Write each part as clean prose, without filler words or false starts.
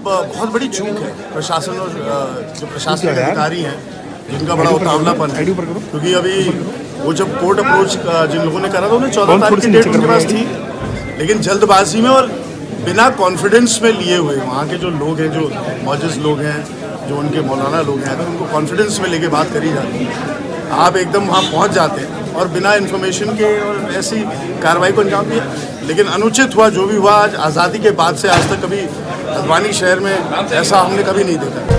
बहुत बड़ी चूक है प्रशासन और जो प्रशासनिक अधिकारी हैं जिनका बड़ा उतावलापन है, क्योंकि अभी वो जब कोर्ट अप्रोच जिन लोगों ने करा था उन्हें 14 तारीख की डेट उनके पास थी, लेकिन जल्दबाजी में और बिना कॉन्फिडेंस में लिए हुए वहाँ के जो लोग हैं, जो मौजूद लोग हैं, जो उनके मौलाना लोग हैं, तो उनको कॉन्फिडेंस में लेके बात करी जाती है। आप एकदम वहाँ पहुँच जाते हैं और बिना इन्फॉर्मेशन के और ऐसी कार्रवाई को अंजाम दिया, लेकिन अनुचित हुआ जो भी हुआ। आज आज़ादी के बाद से आज तक कभी हल्द्वानी शहर में ऐसा हमने कभी नहीं देखा।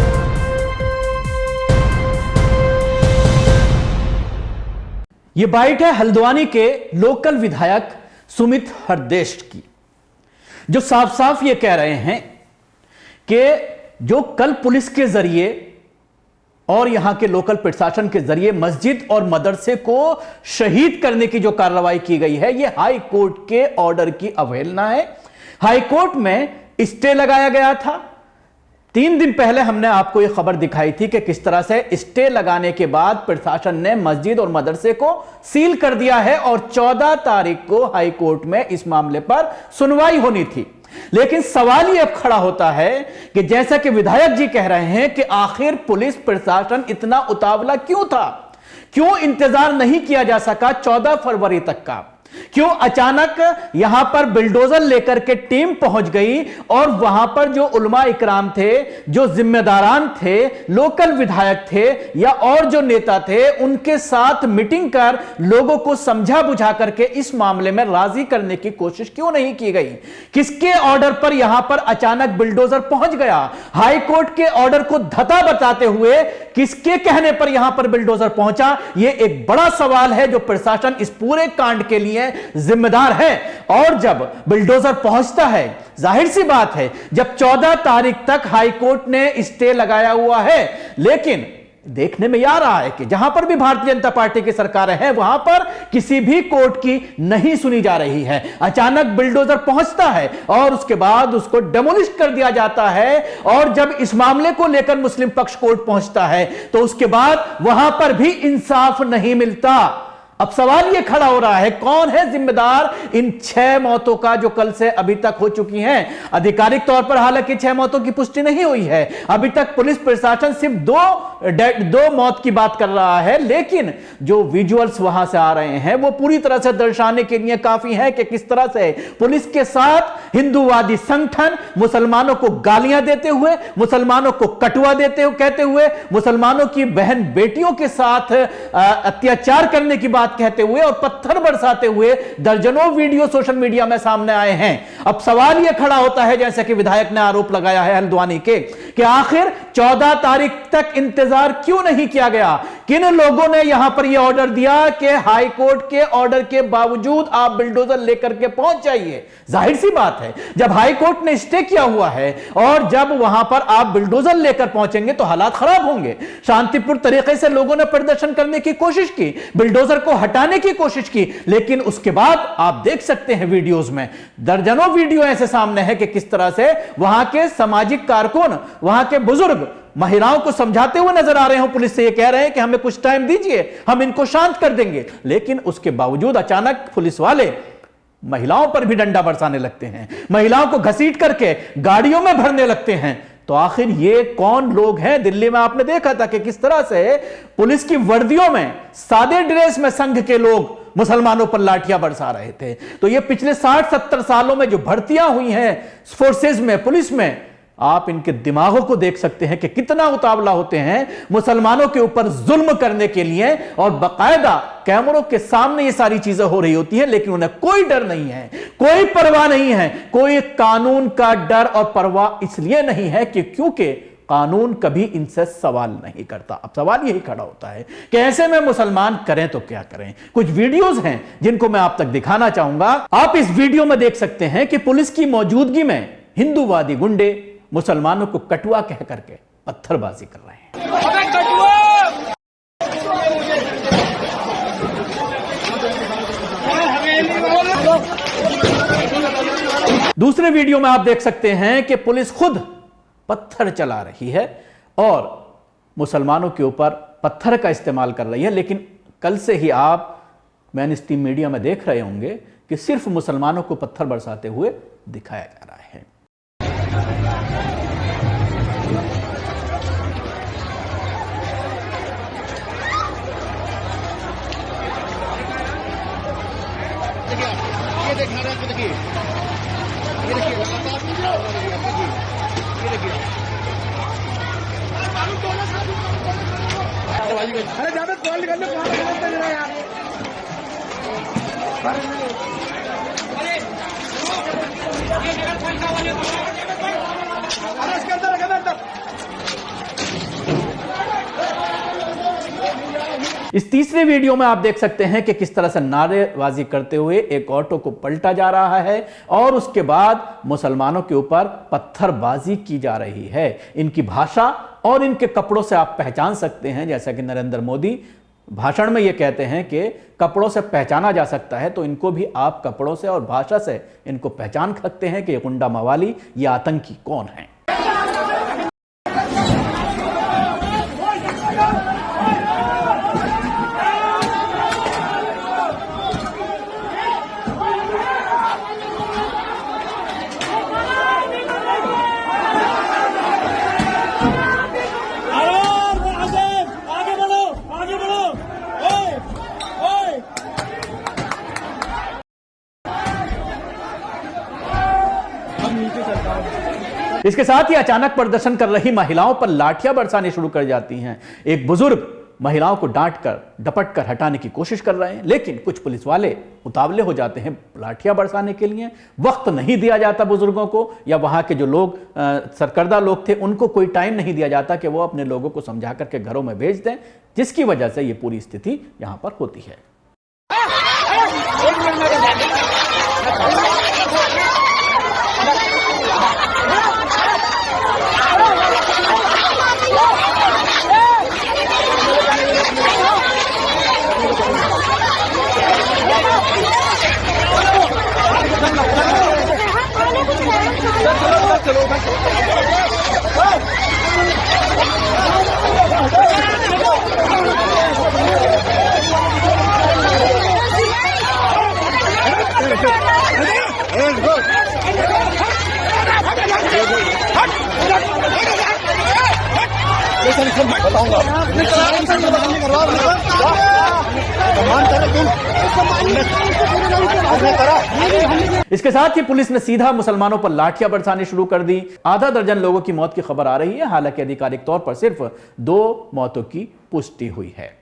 ये बाइट है हल्द्वानी के लोकल विधायक सुमित हरदेश की, जो साफ साफ ये कह रहे हैं कि जो कल पुलिस के जरिए और यहां के लोकल प्रशासन के जरिए मस्जिद और मदरसे को शहीद करने की जो कार्रवाई की गई है, यह हाई कोर्ट के ऑर्डर की अवहेलना है। हाई कोर्ट में स्टे लगाया गया था। 3 दिन पहले हमने आपको यह खबर दिखाई थी कि किस तरह से स्टे लगाने के बाद प्रशासन ने मस्जिद और मदरसे को सील कर दिया है और 14 तारीख को हाई कोर्ट में इस मामले पर सुनवाई होनी थी। लेकिन सवाल यह अब खड़ा होता है कि जैसा कि विधायक जी कह रहे हैं कि आखिर पुलिस प्रशासन इतना उतावला क्यों था, क्यों इंतजार नहीं किया जा सका 14 फरवरी तक का, क्यों अचानक यहां पर बिल्डोजर लेकर के टीम पहुंच गई और वहां पर जो उलमा इकराम थे, जो जिम्मेदारान थे, लोकल विधायक थे या और जो नेता थे, उनके साथ मीटिंग कर लोगों को समझा बुझा करके इस मामले में राजी करने की कोशिश क्यों नहीं की गई? किसके ऑर्डर पर यहां पर अचानक बिल्डोजर पहुंच गया? हाई कोर्ट के ऑर्डर को धता बताते हुए किसके कहने पर यहां पर बिल्डोजर पहुंचा? यह एक बड़ा सवाल है जो प्रशासन इस पूरे कांड के लिए जिम्मेदार है। और जब बिल्डोजर पहुंचता है, जाहिर सी बात है, जब 14 तारीख तक हाई कोर्ट ने स्टे लगाया हुआ है, लेकिन देखने में आ रहा है कि जहां पर भी भारतीय जनता पार्टी की सरकारें हैं वहां पर किसी भी कोर्ट की नहीं सुनी जा रही है। अचानक बिल्डोजर पहुंचता है और उसके बाद उसको डेमोलिश कर दिया जाता है। और जब इस मामले को लेकर मुस्लिम पक्ष कोर्ट पहुंचता है तो उसके बाद वहां पर भी इंसाफ नहीं मिलता। अब सवाल यह खड़ा हो रहा है, कौन है जिम्मेदार इन 6 मौतों का जो कल से अभी तक हो चुकी हैं? आधिकारिक तौर पर हालांकि 6 मौतों की पुष्टि नहीं हुई है। अभी तक पुलिस प्रशासन सिर्फ दो मौत की बात कर रहा है, लेकिन जो विजुअल्स वहां से आ रहे हैं वो पूरी तरह से दर्शाने के लिए काफी है कि किस तरह से पुलिस के साथ हिंदूवादी संगठन मुसलमानों को गालियां देते हुए, मुसलमानों को कटुआ देते हुए, कहते हुए मुसलमानों की बहन बेटियों के साथ अत्याचार करने की बात कहते हुए और पत्थर बरसाते हुए दर्जनों वीडियो सोशल मीडिया में सामने आए हैं। अब सवाल यह खड़ा होता है, जैसे कि विधायक ने आरोप लगाया है हल्द्वानी के, कि आखिर 14 तारीख तक इंतजार क्यों नहीं किया गया? किन लोगों ने यहां पर यह ऑर्डर दिया कि हाई कोर्ट के ऑर्डर के बावजूद आप बिल्डोजर लेकर के पहुंच जाइए? जाहिर सी बात है, जब हाई कोर्ट ने स्टे किया हुआ है और जब वहां पर आप बिल्डोजर लेकर पहुंचेंगे तो हालात खराब होंगे। शांतिपूर्ण तरीके से लोगों ने प्रदर्शन करने की कोशिश की, बिल्डोजर को हटाने की कोशिश की, लेकिन उसके बाद आप देख सकते हैं वीडियोस में दर्जनों वीडियो ऐसे सामने हैं कि किस तरह से वहां के सामाजिक कारकुन, वहां के बुजुर्ग महिलाओं को समझाते हुए नजर आ रहे हो। पुलिस से ये कह रहे हैं कि हमें कुछ टाइम दीजिए, हम इनको शांत कर देंगे, लेकिन उसके बावजूद अचानक पुलिस वाले महिलाओं पर भी डंडा बरसाने लगते हैं, महिलाओं को घसीट करके गाड़ियों में भरने लगते हैं। तो आखिर ये कौन लोग हैं? दिल्ली में आपने देखा था कि किस तरह से पुलिस की वर्दियों में, सादे ड्रेस में संघ के लोग मुसलमानों पर लाठियां बरसा रहे थे। तो ये पिछले 60-70 सालों में जो भर्तियां हुई हैं फोर्सेज में, पुलिस में, आप इनके दिमागों को देख सकते हैं कि कितना उतावला होते हैं मुसलमानों के ऊपर जुल्म करने के लिए। और बाकायदा कैमरों के सामने ये सारी चीजें हो रही होती हैं, लेकिन उन्हें कोई डर नहीं है, कोई परवाह नहीं है। कोई कानून का डर और परवाह इसलिए नहीं है कि क्योंकि कानून कभी इनसे सवाल नहीं करता। अब सवाल यही खड़ा होता है कि ऐसे में मुसलमान करें तो क्या करें? कुछ वीडियोस हैं जिनको मैं आप तक दिखाना चाहूंगा। आप इस वीडियो में देख सकते हैं कि पुलिस की मौजूदगी में हिंदूवादी गुंडे मुसलमानों को कटुआ कह करके पत्थरबाजी कर रहे हैं। दूसरे वीडियो में आप देख सकते हैं कि पुलिस खुद पत्थर चला रही है और मुसलमानों के ऊपर पत्थर का इस्तेमाल कर रही है। लेकिन कल से ही आप मेन स्ट्रीम मीडिया में देख रहे होंगे कि सिर्फ मुसलमानों को पत्थर बरसाते हुए दिखाया जा रहा है। अरे ज्यादा कॉल निकाल लो यार। इस तीसरे वीडियो में आप देख सकते हैं कि किस तरह से नारेबाजी करते हुए एक ऑटो को पलटा जा रहा है और उसके बाद मुसलमानों के ऊपर पत्थरबाजी की जा रही है। इनकी भाषा और इनके कपड़ों से आप पहचान सकते हैं, जैसा कि नरेंद्र मोदी भाषण में यह कहते हैं कि कपड़ों से पहचाना जा सकता है, तो इनको भी आप कपड़ों से और भाषा से इनको पहचान सकते हैं कि ये गुंडा मवाली, ये आतंकी कौन है। इसके साथ ही अचानक प्रदर्शन कर रही महिलाओं पर लाठियां बरसानी शुरू कर जाती हैं। एक बुजुर्ग महिलाओं को डांटकर डपट कर हटाने की कोशिश कर रहे हैं, लेकिन कुछ पुलिस वाले उतावले हो जाते हैं लाठियां बरसाने के लिए। वक्त नहीं दिया जाता बुजुर्गों को, या वहां के जो लोग सरकर्दा लोग थे उनको कोई टाइम नहीं दिया जाता कि वो अपने लोगों को समझा करके घरों में भेज दें, जिसकी वजह से ये पूरी स्थिति यहां पर होती है। इसके साथ ही पुलिस ने सीधा मुसलमानों पर लाठियां बरसानी शुरू कर दी। आधा दर्जन लोगों की मौत की खबर आ रही है, हालांकि आधिकारिक तौर पर सिर्फ 2 मौतों की पुष्टि हुई है।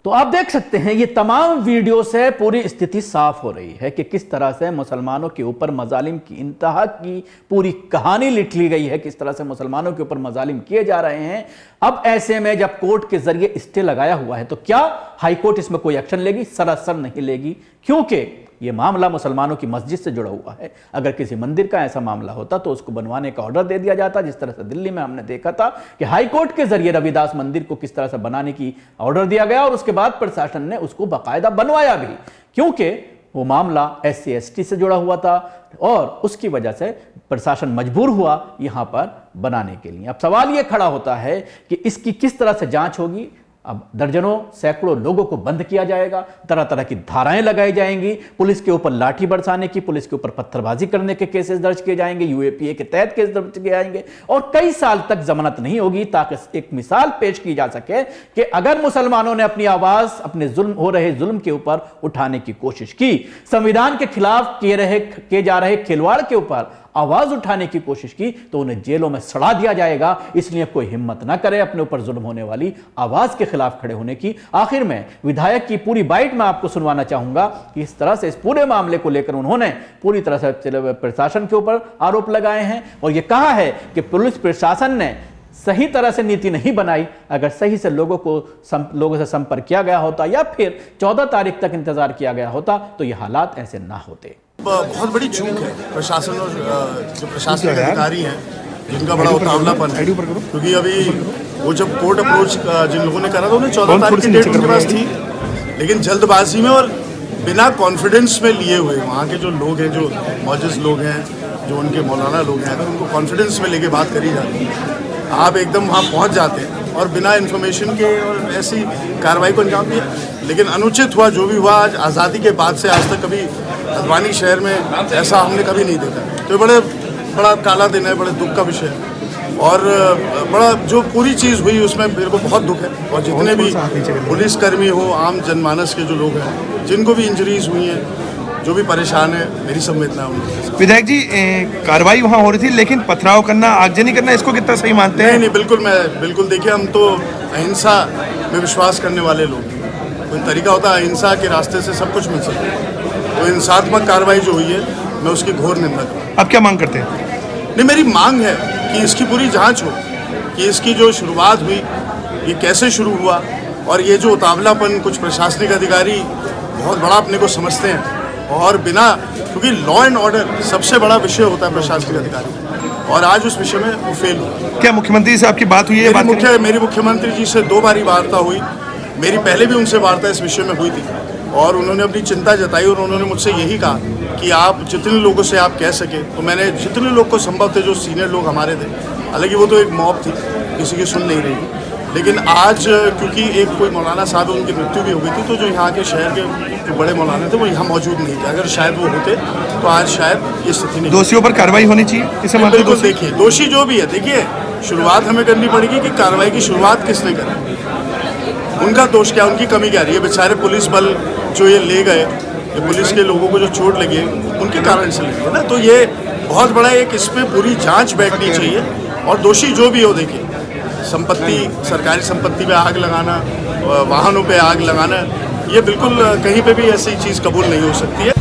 तो आप देख सकते हैं ये तमाम वीडियो से पूरी स्थिति साफ हो रही है कि किस तरह से मुसलमानों के ऊपर मजालिम की इंतहा की पूरी कहानी लिख ली गई है, किस तरह से मुसलमानों के ऊपर मजालिम किए जा रहे हैं। अब ऐसे में जब कोर्ट के जरिए स्टे लगाया हुआ है तो क्या हाई कोर्ट इसमें कोई एक्शन लेगी? सरासर नहीं लेगी, क्योंकि यह मामला मुसलमानों की मस्जिद से जुड़ा हुआ है। अगर किसी मंदिर का ऐसा मामला होता तो उसको बनवाने का ऑर्डर दे दिया जाता, जिस तरह से दिल्ली में हमने देखा था कि हाई कोर्ट के जरिए रविदास मंदिर को किस तरह से बनाने की ऑर्डर दिया गया और उसके बाद प्रशासन ने उसको बाकायदा बनवाया भी, क्योंकि वो मामला SC ST से जुड़ा हुआ था और उसकी वजह से प्रशासन मजबूर हुआ यहां पर बनाने के लिए। अब सवाल यह खड़ा होता है कि इसकी किस तरह से जांच होगी। अब दर्जनों सैकड़ों लोगों को बंद किया जाएगा, तरह तरह की धाराएं लगाई जाएंगी, पुलिस के ऊपर लाठी बरसाने की, पुलिस के ऊपर पत्थरबाजी करने के केसेस दर्ज किए जाएंगे, UAPA के तहत केस दर्ज किए जाएंगे और कई साल तक जमानत नहीं होगी, ताकि एक मिसाल पेश की जा सके कि अगर मुसलमानों ने अपनी आवाज अपने हो रहे जुल्म के ऊपर उठाने की कोशिश की, संविधान के खिलाफ किए जा रहे खिलवाड़ के ऊपर आवाज उठाने की कोशिश की, तो उन्हें जेलों में सड़ा दिया जाएगा। इसलिए कोई हिम्मत ना करे अपने ऊपर जुल्म होने वाली आवाज के खिलाफ खड़े होने की। आखिर में विधायक की पूरी बाइट में आपको सुनवाना चाहूंगा कि इस तरह से इस पूरे मामले को लेकर उन्होंने पूरी तरह से प्रशासन के ऊपर आरोप लगाए हैं और यह कहा है कि पुलिस प्रशासन ने सही तरह से नीति नहीं बनाई, अगर सही से लोगों से संपर्क किया गया होता या फिर 14 तारीख तक इंतजार किया गया होता तो ये हालात ऐसे ना होते। बहुत बड़ी चूक है प्रशासन और जो प्रशासनिक अधिकारी हैं जिनका बड़ा उतावलापन है, क्योंकि अभी वो जब कोर्ट अप्रोच जिन लोगों ने करा था उन्हें 14 तारीख की डेट उनके पास थी, लेकिन जल्दबाजी में और बिना कॉन्फिडेंस में लिए हुए वहाँ के जो लोग हैं, जो मौजूद लोग हैं, जो उनके मौलाना लोग हैं, अगर उनको कॉन्फिडेंस में लेके बात करी जाती है, आप एकदम वहाँ पहुँच जाते हैं और बिना इन्फॉर्मेशन के और ऐसी कार्रवाई को अंजाम दिया। लेकिन अनुचित हुआ जो भी हुआ, आज आज़ादी के बाद से आज तक कभी हल्द्वानी शहर में ऐसा हमने कभी नहीं देखा, तो बड़ा काला दिन है, बड़े दुख का विषय है। और बड़ा जो पूरी चीज़ हुई उसमें मेरे को बहुत दुख है, और जितने भी पुलिसकर्मी हो, आम जनमानस के जो लोग हैं जिनको भी इंजरीज हुई हैं, जो भी परेशान है, मेरी संवेदना उनकी। विधायक जी, कार्रवाई वहाँ हो रही थी, लेकिन पथराव करना, आगजनी करना, इसको कितना सही मानते हैं? नहीं, बिल्कुल देखिए, हम तो अहिंसा में विश्वास करने वाले लोग, कोई तरीका होता है अहिंसा के रास्ते से सब कुछ मिल सकता है, तो हिंसात्मक कार्रवाई जो हुई है मैं उसकी घोर निंदा करूँ। आप क्या मांग करते हैं? नहीं, मेरी मांग है कि इसकी पूरी जांच हो कि इसकी जो शुरुआत हुई ये कैसे शुरू हुआ, और ये जो उतावलापन कुछ प्रशासनिक अधिकारी बहुत बड़ा अपने को समझते हैं, और बिना, क्योंकि लॉ एंड ऑर्डर सबसे बड़ा विषय होता है प्रशासनिक अधिकारी, और आज उस विषय में वो फेल हुआ। क्या मुख्यमंत्री से आपकी बात हुई है? मेरी मुख्यमंत्री जी से 2 बारी वार्ता हुई, मेरी पहले भी उनसे वार्ता इस विषय में हुई थी, और उन्होंने अपनी चिंता जताई, और उन्होंने मुझसे यही कहा कि आप जितने लोगों से आप कह सके, तो मैंने जितने लोग को संभव थे, जो सीनियर लोग हमारे थे, हालांकि वो तो एक मॉब थी, किसी की सुन नहीं रही थी, लेकिन आज क्योंकि एक कोई मौलाना साहब उनकी मृत्यु भी हो गई थी, तो जो यहाँ के शहर के जो बड़े मौलाना थे वो यहाँ मौजूद नहीं थे, अगर शायद वो होते तो आज शायद ये स्थिति नहीं। दोषियों पर कार्रवाई होनी चाहिए, इसे बिल्कुल। देखिए, दोषी जो भी है, देखिए शुरुआत हमें करनी पड़ेगी कि कार्रवाई की शुरुआत किसने करी, उनका दोष क्या, उनकी कमी क्या रही है। बेचारे पुलिस बल जो ये ले गए, ये पुलिस के लोगों को जो चोट लगी है उनके कारण से लगी है ना, तो ये बहुत बड़ा एक इस पर पूरी जांच बैठनी चाहिए, और दोषी जो भी हो, देखिए संपत्ति, सरकारी संपत्ति पे आग लगाना, वाहनों पे आग लगाना, ये बिल्कुल कहीं पे भी ऐसी चीज़ कबूल नहीं हो सकती है।